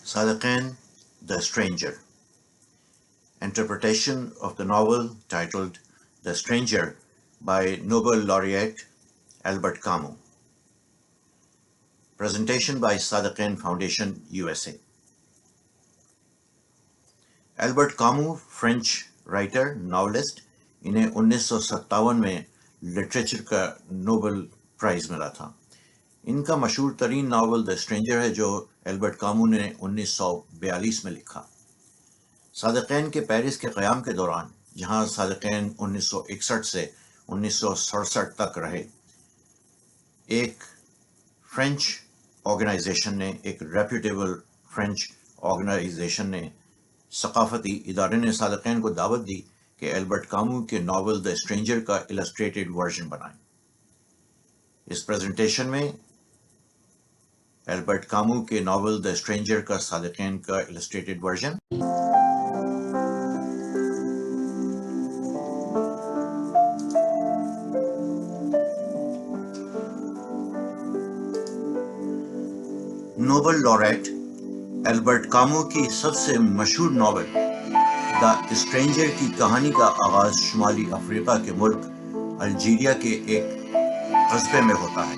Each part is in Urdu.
Sadaqain, The Stranger. Interpretation of the novel titled The Stranger by Nobel laureate Albert Camus. Presentation by Sadaqain Foundation, USA. Albert Camus, French writer, novelist, انہیں 1957 میں لٹریچر کا نوبل پرائز ملا تھا. ان کا مشہور ترین ناول دا اسٹرینجر ہے جو البرٹ کامو نے 1942 میں لکھا. صادقین کے پیرس کے قیام کے دوران، جہاں صادقین 1961 سے 1967 تک رہے، ایک فرینچ آرگنائزیشن نے، ایک ریپیوٹیبل فرینچ آرگنائزیشن نے، ثقافتی ادارے نے صادقین کو دعوت دی کہ البرٹ کامو کے ناول دا اسٹرینجر کا السٹریٹڈ ورژن بنائیں. اس پریزنٹیشن میں البرٹ کامو کے ناول دا اسٹرینجر کا صادقین کا illustrated version. Nobel laureate Albert Camus کی سب سے مشہور ناول دا اسٹرینجر کی کہانی کا آغاز شمالی افریقہ کے ملک الجیریا کے ایک قصبے میں ہوتا ہے،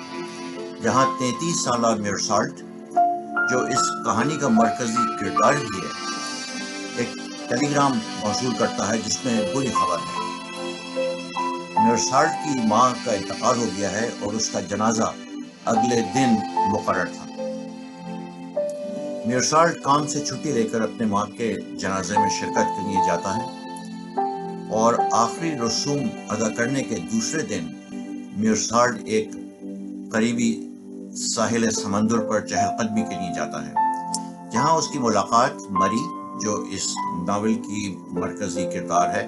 جہاں 33 سالہ میرسالٹ، جو اس کہانی کا مرکزی کردار ہی ہے، ایک ٹیلی گرام موصول کرتا ہے جس میں بری خبر ہے. میرسالٹ کی ماں کا انتقال ہو گیا ہے اور اس کا جنازہ اگلے دن مقرر تھا. میرسالٹ کام سے چھٹی لے کر اپنے ماں کے جنازے میں شرکت کے لیے جاتا ہے اور آخری رسوم ادا کرنے کے دوسرے دن میرسالٹ ایک قریبی ساحل سمندر پر چہل قدمی کے لیے جاتا ہے، جہاں اس کی ملاقات مری، جو اس ناول کی مرکزی کردار ہے،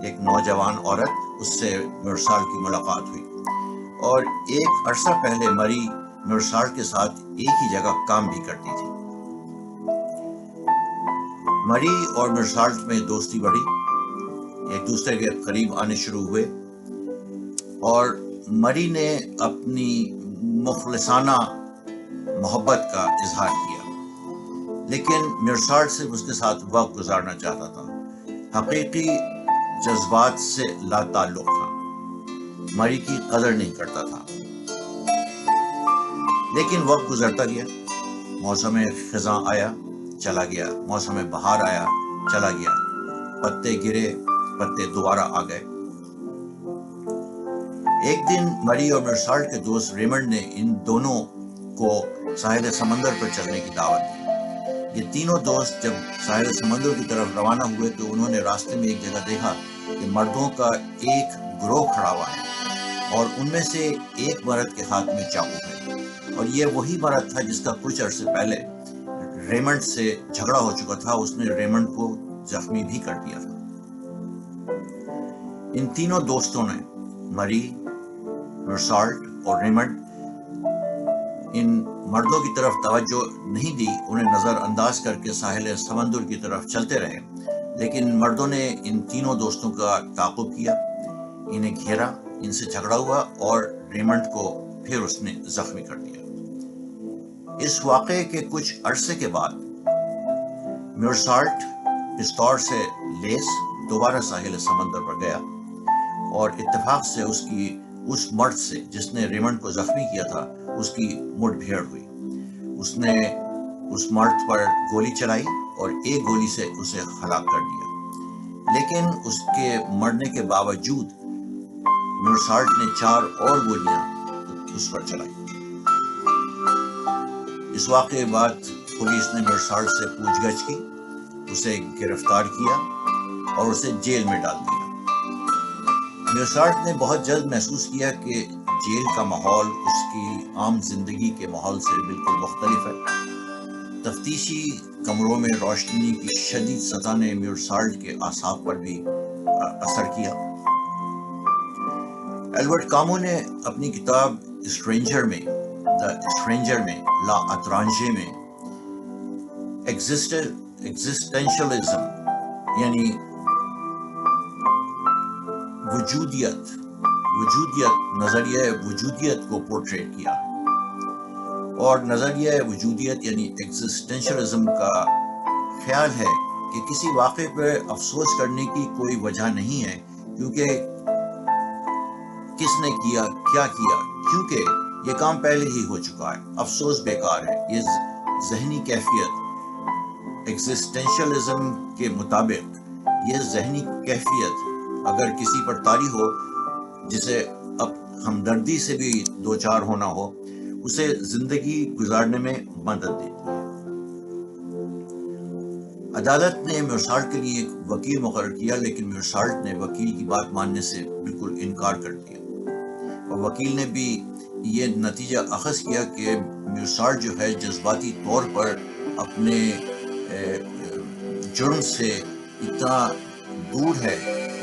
ایک نوجوان عورت، اس سے میرسالٹ کی ملاقات ہوئی. اور ایک عرصہ پہلے مری میرسالٹ کے ساتھ ایک ہی جگہ کام بھی کرتی تھی. مری اور میرسالٹ میں دوستی بڑھی، ایک دوسرے کے قریب آنے شروع ہوئے، اور مری نے اپنی مخلصانہ محبت کا اظہار کیا، لیکن میرسالٹ صرف اس کے ساتھ وقت گزارنا چاہتا تھا، حقیقی جذبات سے لا تعلق تھا، مری کی قدر نہیں کرتا تھا. لیکن وقت گزرتا گیا، موسم خزاں آیا، چلا گیا، موسم بہار آیا، چلا گیا، پتے گرے، پتے دوبارہ آ گئے. ایک دن مری اور میرسالٹ کے دوست ریمنڈ نے ان دونوں کو ساحل سمندر پر چلنے کی دعوت دی. یہ تینوں دوست جب ساحل سمندر کی طرف روانہ ہوئے تو انہوں نے راستے میں ایک جگہ دیکھا کہ مردوں کا ایک گروہ کھڑا ہوا ہے اور ان میں سے ایک مرد کے ہاتھ میں چاقو ہے، اور یہ وہی مرد تھا جس کا کچھ عرصے پہلے ریمنڈ سے جھگڑا ہو چکا تھا. اس نے ریمنڈ کو زخمی بھی کر دیا تھا. ان تینوں دوستوں نے، مری، میرسالٹ اور ریمنڈ، ان مردوں کی طرف توجہ نہیں دی، انہیں نظر انداز کر کے ساحل سمندر کی طرف چلتے رہے. لیکن مردوں نے ان تینوں دوستوں کا تعاقب کیا، انہیں گھیرا، ان سے جھگڑا ہوا اور ریمنڈ کو پھر اس نے زخمی کر دیا. اس واقعے کے کچھ عرصے کے بعد میرسالٹ پستول سے لیس دوبارہ ساحل سمندر پر گیا اور اتفاق سے اس مرد سے جس نے ریمنڈ کو زخمی کیا تھا، اس کی مٹ بھیڑ ہوئی. اس نے اس مرد پر گولی چلائی اور ایک گولی سے اسے ہلاک کر دیا. لیکن اس کے مرنے کے باوجود میرسالٹ نے 4 اور گولیاں اس پر چلائی. اس واقعے کے بعد پولیس نے میرسالٹ سے پوچھ گچھ کی، اسے گرفتار کیا اور اسے جیل میں ڈال دیا. میرسالٹ نے بہت جلد محسوس کیا کہ جیل کا ماحول اس کی عام زندگی کے ماحول سے بالکل مختلف ہے. تفتیشی کمروں میں روشنی کی شدید سطح نے میرسالٹ کے اعصاب پر بھی اثر کیا. البرٹ کامو نے اپنی کتاب اسٹرینجر میں، دا اسٹرینجر میں، لا اترانجے میں، ایگزسٹینشلزم یعنی وجودیت، نظریہ وجودیت کو پورٹریٹ کیا. اور نظریہ وجودیت یعنی ایگزسٹینشلزم کا خیال ہے کہ کسی واقعے پہ افسوس کرنے کی کوئی وجہ نہیں ہے، کیونکہ کس نے کیا، کیا کیا، کیونکہ یہ کام پہلے ہی ہو چکا ہے، افسوس بیکار ہے۔ یہ ذہنی کیفیت ایگزسٹینشلزم کے مطابق یہ ذہنی کیفیت اگر کسی پر طاری ہو جسے اب ہمدردی سے بھی دوچار ہونا ہو، اسے زندگی گزارنے میں مدد دیتی ہے۔ عدالت نے میورسالٹ کے لیے ایک وکیل مقرر کیا، لیکن میورسالٹ نے وکیل کی بات ماننے سے بالکل انکار کر دیا، اور وکیل نے بھی یہ نتیجہ اخذ کیا کہ میورسالٹ جو ہے جذباتی طور پر اپنے جرم سے اتنا دور ہے،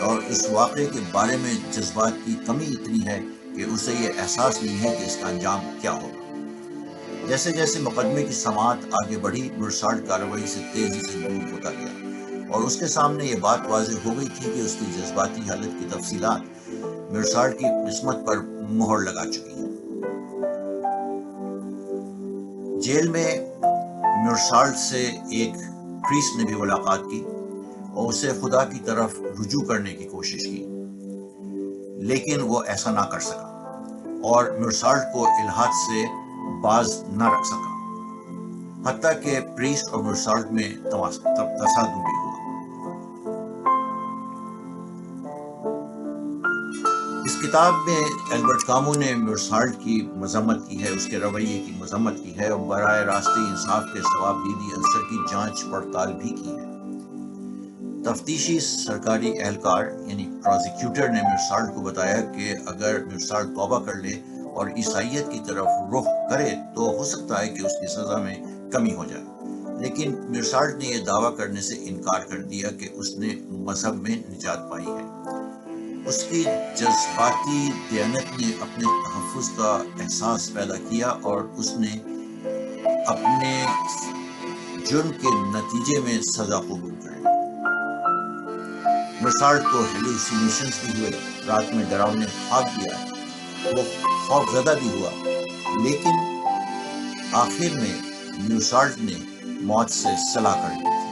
اور اس واقعے کے بارے میں جذبات کی کمی اتنی ہے کہ اسے یہ احساس نہیں ہے کہ اس کا انجام کیا ہوگا۔ جیسے جیسے مقدمے کی سماعت آگے بڑھی، میورسالٹ کارروائی سے تیزی سے دور ہوتا گیا، اور اس کے سامنے یہ بات واضح ہو گئی تھی کہ اس کی جذباتی حالت کی تفصیلات میورسالٹ کی قسمت پر مہر لگا چکی ہیں۔ جیل میں میورسالٹ سے ایک پریسٹ نے بھی ملاقات کی اور اسے خدا کی طرف رجوع کرنے کی کوشش کی، لیکن وہ ایسا نہ کر سکا اور میورسالٹ کو الحاد سے باز نہ رکھ سکا، حتیٰ کہ پریسٹ اور میورسالٹ میں تصادم بھی ہوا۔ اس کتاب میں البرٹ کامو نے میورسالٹ کی مذمت کی ہے، اس کے رویے کی مذمت کی ہے، اور براہ راست انصاف کے ثوابدیدی عنصر کی جانچ پڑتال بھی کی ہے۔ تفتیشی سرکاری اہلکار یعنی پروزیکیوٹر نے میورسالٹ کو بتایا کہ اگر میورسالٹ توبہ کر لے اور عیسائیت کی طرف رخ کرے تو ہو سکتا ہے کہ اس کی سزا میں کمی ہو جائے، لیکن میورسالٹ نے یہ دعویٰ کرنے سے انکار کر دیا کہ اس نے مذہب میں نجات پائی ہے۔ اس کی جذباتی دیانت نے اپنے تحفظ کا احساس پیدا کیا، اور اس نے اپنے جرم کے نتیجے میں سزا قبول کر لی۔ میورسالٹ کو ہیلوسینیشنز بھی ہوئے، رات میں ڈراؤنے خواب بھی آئے، وہ خوف زدہ بھی ہوا، لیکن آخر میں میورسالٹ نے موت سے صلح کر لی۔